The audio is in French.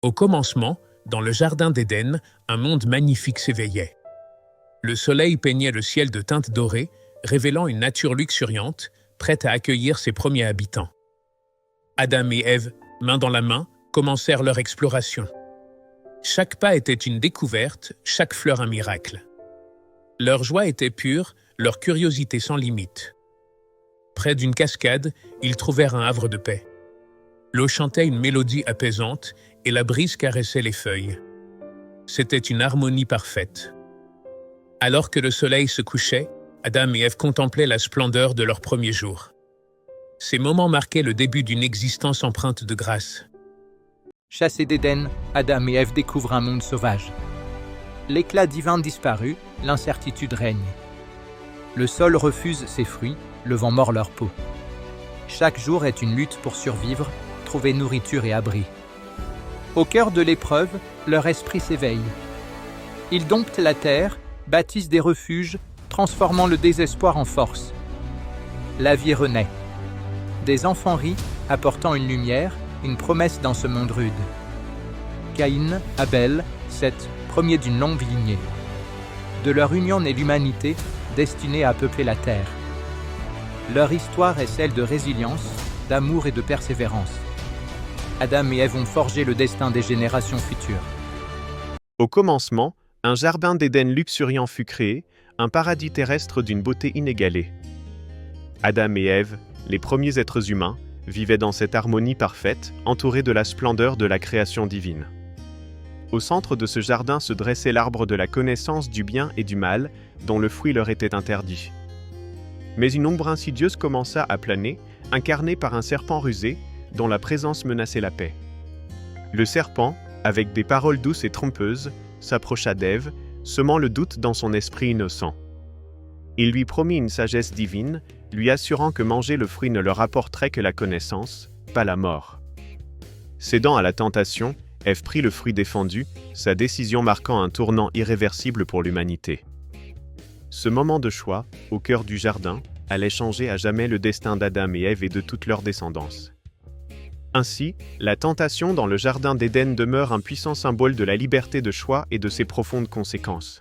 Au commencement, dans le jardin d'Éden, un monde magnifique s'éveillait. Le soleil peignait le ciel de teintes dorées, révélant une nature luxuriante, prête à accueillir ses premiers habitants. Adam et Ève, main dans la main, commencèrent leur exploration. Chaque pas était une découverte, chaque fleur un miracle. Leur joie était pure, leur curiosité sans limite. Près d'une cascade, ils trouvèrent un havre de paix. L'eau chantait une mélodie apaisante et la brise caressait les feuilles. C'était une harmonie parfaite. Alors que le soleil se couchait, Adam et Ève contemplaient la splendeur de leur premier jour. Ces moments marquaient le début d'une existence empreinte de grâce. Chassés d'Éden, Adam et Ève découvrent un monde sauvage. L'éclat divin disparut, l'incertitude règne. Le sol refuse ses fruits, le vent mord leur peau. Chaque jour est une lutte pour survivre, trouver nourriture et abri. Au cœur de l'épreuve, leur esprit s'éveille. Ils domptent la terre, bâtissent des refuges, transformant le désespoir en force. La vie renaît. Des enfants rient, apportant une lumière, une promesse dans ce monde rude. Caïn, Abel, Seth, premiers d'une longue lignée. De leur union naît l'humanité, destinée à peupler la terre. Leur histoire est celle de résilience, d'amour et de persévérance. Adam et Ève ont forgé le destin des générations futures. Au commencement, un jardin d'Éden luxuriant fut créé, un paradis terrestre d'une beauté inégalée. Adam et Ève, les premiers êtres humains, vivaient dans cette harmonie parfaite, entourés de la splendeur de la création divine. Au centre de ce jardin se dressait l'arbre de la connaissance du bien et du mal, dont le fruit leur était interdit. Mais une ombre insidieuse commença à planer, incarnée par un serpent rusé, dont la présence menaçait la paix. Le serpent, avec des paroles douces et trompeuses, s'approcha d'Ève, semant le doute dans son esprit innocent. Il lui promit une sagesse divine, lui assurant que manger le fruit ne leur apporterait que la connaissance, pas la mort. Cédant à la tentation, Ève prit le fruit défendu, sa décision marquant un tournant irréversible pour l'humanité. Ce moment de choix, au cœur du jardin, allait changer à jamais le destin d'Adam et Ève et de toute leur descendance. Ainsi, la tentation dans le jardin d'Éden demeure un puissant symbole de la liberté de choix et de ses profondes conséquences.